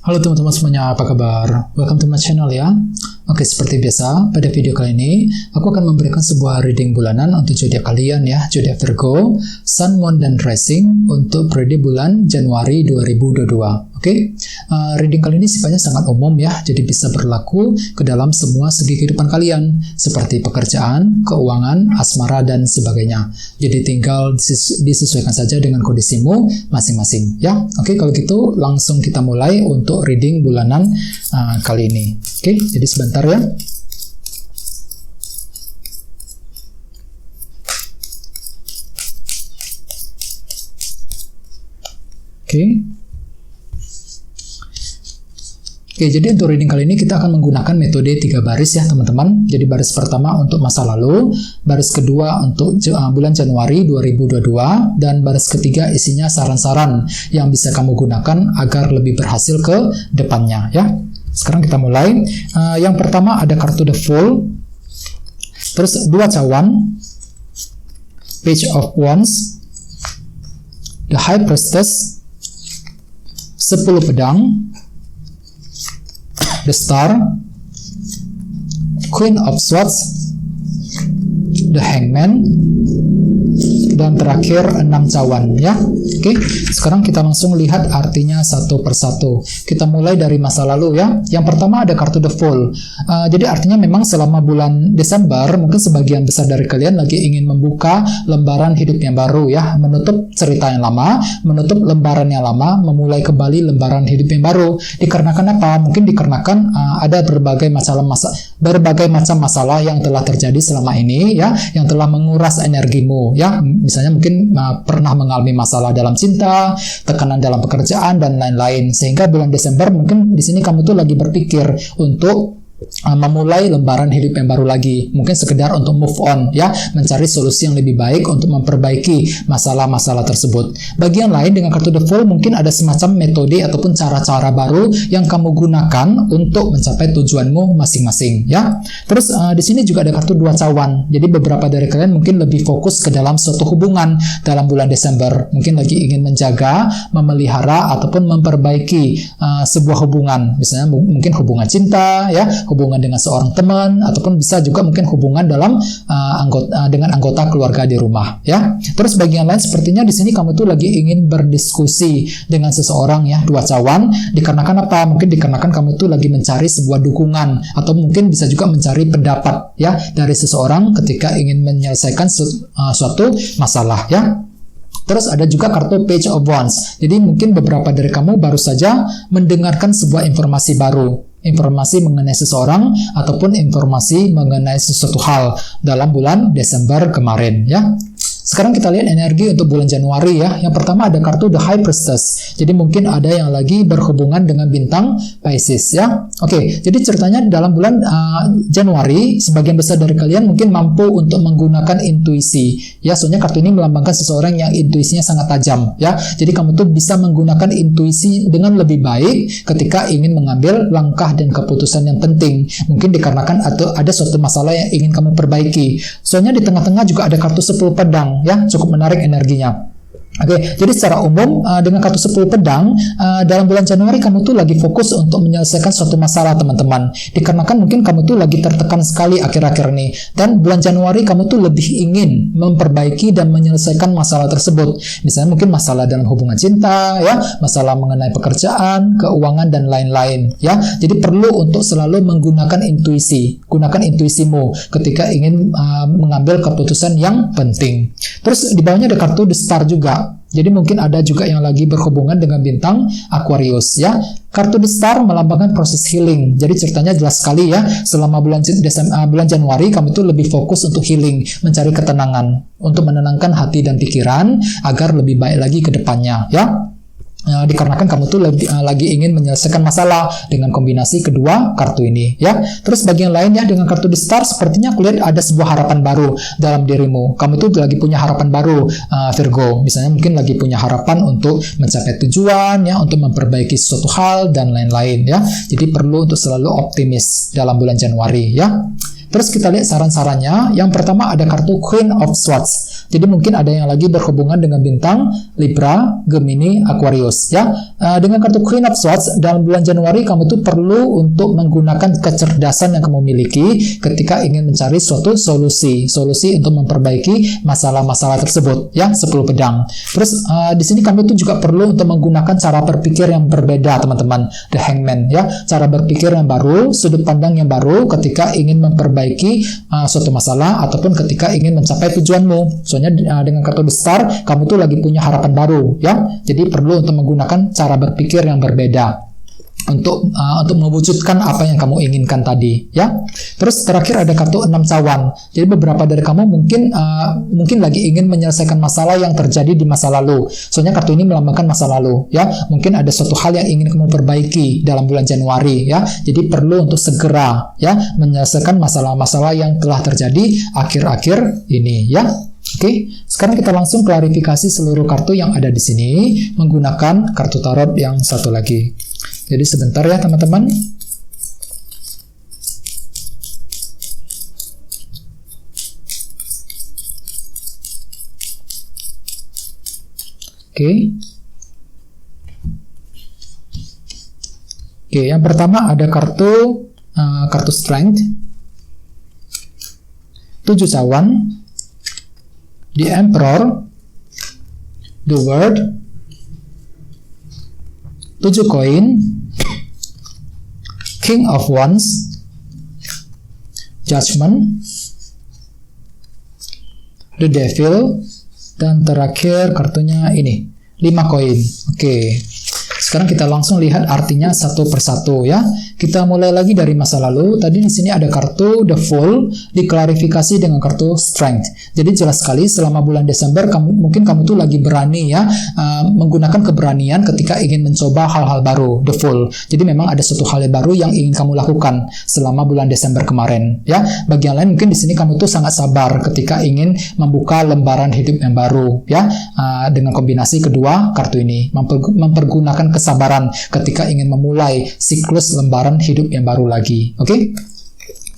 Halo teman-teman semuanya, apa kabar? Welcome to my channel ya. Oke, seperti biasa, pada video kali ini aku akan memberikan sebuah reading bulanan untuk zodiak kalian ya, zodiak Virgo, Sun, Moon, dan Rising untuk periode bulan Januari 2022. Oke, reading kali ini sifatnya sangat umum ya, jadi bisa berlaku ke dalam semua segi kehidupan kalian, seperti pekerjaan, keuangan, asmara, dan sebagainya. Jadi tinggal disesuaikan saja dengan kondisimu masing-masing ya. Oke, kalau gitu langsung kita mulai untuk reading bulanan kali ini. Oke, jadi sebentar ya. Oke, jadi untuk reading kali ini kita akan menggunakan metode 3 baris ya teman-teman. Jadi baris pertama untuk masa lalu, baris kedua untuk bulan Januari 2022, dan baris ketiga isinya saran-saran yang bisa kamu gunakan agar lebih berhasil ke depannya ya. Sekarang kita mulai. Yang pertama ada kartu The Fool, terus 2 cawan, Page of Wands, The High Priestess, 10 pedang, The Star, Queen of Swords, The Hangman, dan terakhir 6 cawan ya. Oke, sekarang kita langsung lihat artinya satu persatu. Kita mulai dari masa lalu ya. Yang pertama ada kartu The Fool. Jadi artinya memang selama bulan Desember mungkin sebagian besar dari kalian lagi ingin membuka lembaran hidup yang baru ya, menutup cerita yang lama, menutup lembaran yang lama, memulai kembali lembaran hidup yang baru. Dikarenakan apa? Mungkin dikarenakan ada berbagai macam masalah yang telah terjadi selama ini ya, yang telah menguras energimu ya. Misalnya mungkin pernah mengalami masalah dalam cinta, tekanan dalam pekerjaan, dan lain-lain. Sehingga bulan Desember mungkin di sini kamu tuh lagi berpikir untuk memulai lembaran hidup yang baru lagi, mungkin sekedar untuk move on ya, mencari solusi yang lebih baik untuk memperbaiki masalah-masalah tersebut. Bagian lain dengan kartu The Fool mungkin ada semacam metode ataupun cara-cara baru yang kamu gunakan untuk mencapai tujuanmu masing-masing ya. Terus di sini juga ada kartu 2 cawan. Jadi beberapa dari kalian mungkin lebih fokus ke dalam suatu hubungan dalam bulan Desember, mungkin lagi ingin menjaga, memelihara ataupun memperbaiki sebuah hubungan, misalnya mungkin hubungan cinta ya, hubungan dengan seorang teman, ataupun bisa juga mungkin hubungan dalam dengan anggota keluarga di rumah ya. Terus bagian lain sepertinya di sini kamu tuh lagi ingin berdiskusi dengan seseorang ya, 2 cawan. Dikarenakan apa? Mungkin dikarenakan kamu tuh lagi mencari sebuah dukungan, atau mungkin bisa juga mencari pendapat ya dari seseorang ketika ingin menyelesaikan suatu masalah ya. Terus ada juga kartu Page of Wands. Jadi mungkin beberapa dari kamu baru saja mendengarkan sebuah informasi baru, informasi mengenai seseorang ataupun informasi mengenai sesuatu hal dalam bulan Desember kemarin ya. Sekarang kita lihat energi untuk bulan Januari ya. Yang pertama ada kartu The High Priestess. Jadi mungkin ada yang lagi berhubungan dengan bintang Pisces ya. Oke, jadi ceritanya dalam bulan Januari sebagian besar dari kalian mungkin mampu untuk menggunakan intuisi ya. Soalnya kartu ini melambangkan seseorang yang intuisinya sangat tajam ya. Jadi kamu tuh bisa menggunakan intuisi dengan lebih baik ketika ingin mengambil langkah dan keputusan yang penting. Mungkin dikarenakan atau ada suatu masalah yang ingin kamu perbaiki. Soalnya di tengah-tengah juga ada kartu 10 pedang ya, cukup menarik energinya. Oke, jadi secara umum dengan kartu 10 pedang dalam bulan Januari kamu tuh lagi fokus untuk menyelesaikan suatu masalah teman-teman. Dikarenakan mungkin kamu tuh lagi tertekan sekali akhir-akhir ini, dan bulan Januari kamu tuh lebih ingin memperbaiki dan menyelesaikan masalah tersebut. Misalnya mungkin masalah dalam hubungan cinta ya, masalah mengenai pekerjaan, keuangan, dan lain-lain ya. Jadi perlu untuk selalu menggunakan intuisi. Gunakan intuisimu ketika ingin mengambil keputusan yang penting. Terus di bawahnya ada kartu The Star juga. Jadi mungkin ada juga yang lagi berhubungan dengan bintang Aquarius ya. Kartu The Star melambangkan proses healing. Jadi ceritanya jelas sekali ya, selama bulan Januari kamu tuh lebih fokus untuk healing, mencari ketenangan, untuk menenangkan hati dan pikiran agar lebih baik lagi ke depannya ya. Dikarenakan kamu tuh lagi ingin menyelesaikan masalah dengan kombinasi kedua kartu ini ya. Terus bagian lainnya dengan kartu The Star, sepertinya aku lihat ada sebuah harapan baru dalam dirimu. Kamu tuh lagi punya harapan baru Virgo. Misalnya mungkin lagi punya harapan untuk mencapai tujuan ya, untuk memperbaiki suatu hal dan lain-lain ya. Jadi perlu untuk selalu optimis dalam bulan Januari ya. Terus kita lihat saran-sarannya. Yang pertama ada kartu Queen of Swords. Jadi mungkin ada yang lagi berhubungan dengan bintang Libra, Gemini, Aquarius ya. Dengan kartu Queen of Swords dalam bulan Januari kamu tuh perlu untuk menggunakan kecerdasan yang kamu miliki ketika ingin mencari suatu solusi untuk memperbaiki masalah-masalah tersebut ya. 10 pedang. Terus di sini kamu tuh juga perlu untuk menggunakan cara berpikir yang berbeda teman-teman. The Hangman ya, cara berpikir yang baru, sudut pandang yang baru ketika ingin memperbaiki suatu masalah ataupun ketika ingin mencapai tujuanmu. Soalnya dengan kartu The Star kamu tuh lagi punya harapan baru ya. Jadi perlu untuk menggunakan cara berpikir yang berbeda untuk mewujudkan apa yang kamu inginkan tadi ya. Terus terakhir ada kartu 6 cawan. Jadi beberapa dari kamu mungkin lagi ingin menyelesaikan masalah yang terjadi di masa lalu. Soalnya kartu ini melambangkan masa lalu ya. Mungkin ada suatu hal yang ingin kamu perbaiki dalam bulan Januari ya. Jadi perlu untuk segera ya menyelesaikan masalah-masalah yang telah terjadi akhir-akhir ini ya. Oke, sekarang kita langsung klarifikasi seluruh kartu yang ada di sini menggunakan kartu tarot yang satu lagi. Jadi sebentar ya teman-teman. Oke, yang pertama ada kartu Strength, 7 cawan, The Emperor, The World, 7 koin, King of Wands, Judgment, The Devil, dan terakhir kartunya ini 5 koin. Oke. Sekarang kita langsung lihat artinya satu persatu ya. Kita mulai lagi dari masa lalu. Tadi di sini ada kartu The Fool diklarifikasi dengan kartu Strength. Jadi jelas sekali selama bulan Desember mungkin kamu tuh lagi berani ya menggunakan keberanian ketika ingin mencoba hal-hal baru. The Fool. Jadi memang ada suatu hal yang baru yang ingin kamu lakukan selama bulan Desember kemarin ya. Bagi yang lain mungkin di sini kamu tuh sangat sabar ketika ingin membuka lembaran hidup yang baru ya. Dengan kombinasi kedua kartu ini mempergunakan kesabaran ketika ingin memulai siklus lembaran hidup yang baru lagi. Oke?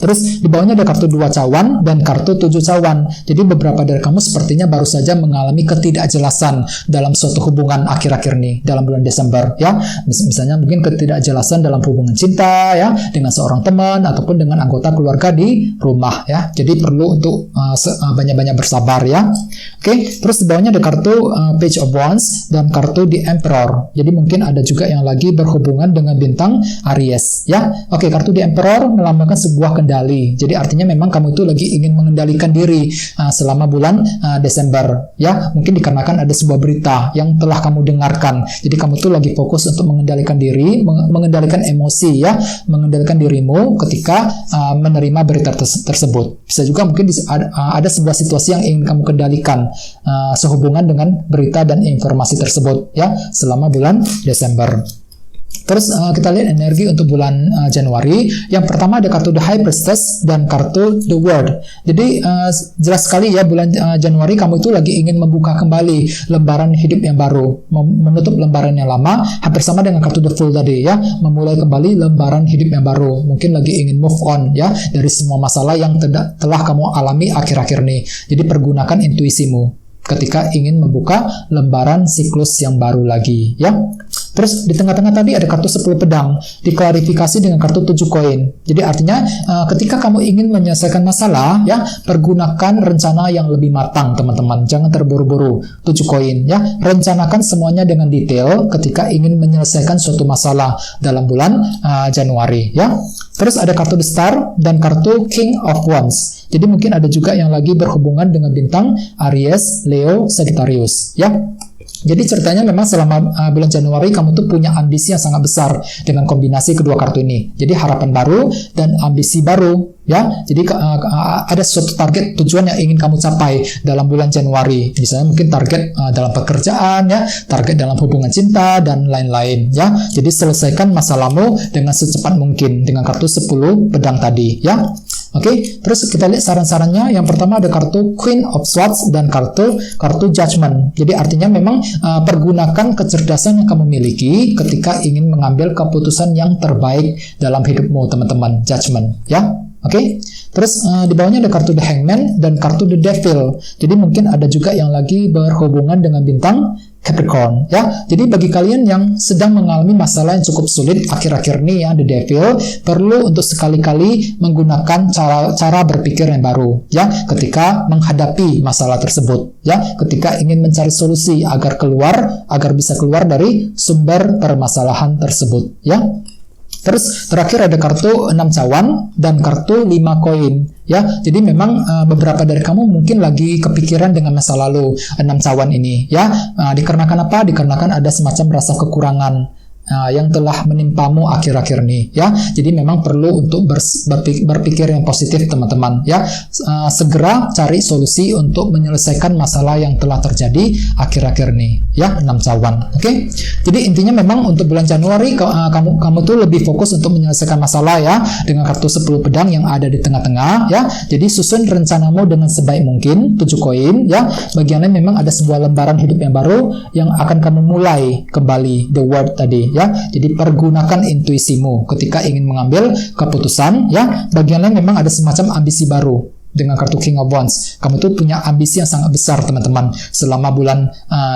Terus di bawahnya ada kartu 2 cawan dan kartu 7 cawan. Jadi beberapa dari kamu sepertinya baru saja mengalami ketidakjelasan dalam suatu hubungan akhir-akhir ini dalam bulan Desember ya. Misalnya mungkin ketidakjelasan dalam hubungan cinta ya dengan seorang teman ataupun dengan anggota keluarga di rumah ya. Jadi perlu untuk banyak-banyak bersabar ya. Oke, terus di bawahnya ada kartu Page of Wands dan kartu The Emperor. Jadi mungkin ada juga yang lagi berhubungan dengan bintang Aries ya. Oke, kartu The Emperor melambangkan sebuah kendali. Jadi artinya memang kamu itu lagi ingin mengendalikan diri selama bulan Desember ya. Mungkin dikarenakan ada sebuah berita yang telah kamu dengarkan. Jadi kamu tuh lagi fokus untuk mengendalikan diri, mengendalikan emosi ya, mengendalikan dirimu ketika menerima berita tersebut. Bisa juga mungkin ada sebuah situasi yang ingin kamu kendalikan sehubungan dengan berita dan informasi tersebut ya selama bulan Desember. Terus kita lihat energi untuk bulan Januari. Yang pertama ada kartu The High Priestess dan kartu The World. Jadi jelas sekali ya bulan Januari kamu itu lagi ingin membuka kembali lembaran hidup yang baru, menutup lembaran yang lama, hampir sama dengan kartu The Fool tadi ya, memulai kembali lembaran hidup yang baru. Mungkin lagi ingin move on ya dari semua masalah yang telah kamu alami akhir-akhir ini. Jadi pergunakan intuisimu ketika ingin membuka lembaran siklus yang baru lagi ya. Terus di tengah-tengah tadi ada kartu 10 pedang diklarifikasi dengan kartu 7 koin. Jadi artinya ketika kamu ingin menyelesaikan masalah ya, pergunakan rencana yang lebih matang teman-teman. Jangan terburu-buru. 7 koin ya. Rencanakan semuanya dengan detail ketika ingin menyelesaikan suatu masalah dalam bulan Januari ya. Terus ada kartu The Star dan kartu King of Wands. Jadi mungkin ada juga yang lagi berhubungan dengan bintang Aries, Leo, Sagittarius ya. Jadi ceritanya memang selama bulan Januari kamu tuh punya ambisi yang sangat besar dengan kombinasi kedua kartu ini. Jadi harapan baru dan ambisi baru ya. Jadi ada suatu target tujuan yang ingin kamu capai dalam bulan Januari. Misalnya mungkin target dalam pekerjaan ya, target dalam hubungan cinta dan lain-lain ya. Jadi selesaikan masalahmu dengan secepat mungkin dengan kartu 10 pedang tadi ya. Oke, terus kita lihat saran-sarannya. Yang pertama ada kartu Queen of Swords dan kartu Judgment. Jadi artinya memang pergunakan kecerdasan yang kamu miliki ketika ingin mengambil keputusan yang terbaik dalam hidupmu, teman-teman. Judgment, ya. Oke. Terus di bawahnya ada kartu The Hangman dan kartu The Devil. Jadi mungkin ada juga yang lagi berhubungan dengan bintang Capricorn, ya. Jadi bagi kalian yang sedang mengalami masalah yang cukup sulit akhir-akhir ini, ya, The Devil, perlu untuk sekali-kali menggunakan cara berpikir yang baru, ya, ketika menghadapi masalah tersebut, ya, ketika ingin mencari solusi agar bisa keluar dari sumber permasalahan tersebut, ya. Terus terakhir ada kartu 6 cawan dan kartu 5 koin, ya. Jadi memang beberapa dari kamu mungkin lagi kepikiran dengan masa lalu 6 cawan ini, ya. Dikarenakan apa? Dikarenakan ada semacam rasa kekurangan yang telah menimpamu akhir-akhir ini, ya. Jadi memang perlu untuk berpikir yang positif, teman-teman, ya. Segera cari solusi untuk menyelesaikan masalah yang telah terjadi akhir-akhir ini, ya. 6 cawan. Oke. Jadi intinya memang untuk bulan Januari kamu tuh lebih fokus untuk menyelesaikan masalah, ya, dengan kartu 10 pedang yang ada di tengah-tengah, ya. Jadi susun rencanamu dengan sebaik mungkin, 7 koin, ya. Bagiannya memang ada sebuah lembaran hidup yang baru yang akan kamu mulai kembali, the word tadi, ya. Jadi pergunakan intuisimu ketika ingin mengambil keputusan, ya. Bagiannya memang ada semacam ambisi baru dengan kartu King of Wands. Kamu tuh punya ambisi yang sangat besar, teman-teman, selama bulan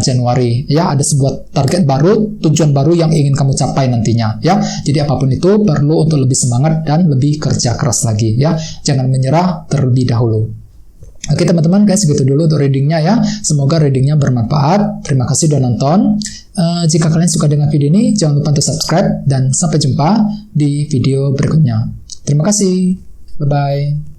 Januari, ya. Ada sebuah target baru, tujuan baru yang ingin kamu capai nantinya, ya. Jadi apapun itu perlu untuk lebih semangat dan lebih kerja keras lagi, ya. Jangan menyerah terlebih dahulu. Oke, teman-teman, guys, segitu dulu untuk readingnya, ya. Semoga readingnya bermanfaat. Terima kasih sudah nonton. Jika kalian suka dengan video ini, jangan lupa untuk subscribe dan sampai jumpa di video berikutnya. Terima kasih. Bye-bye.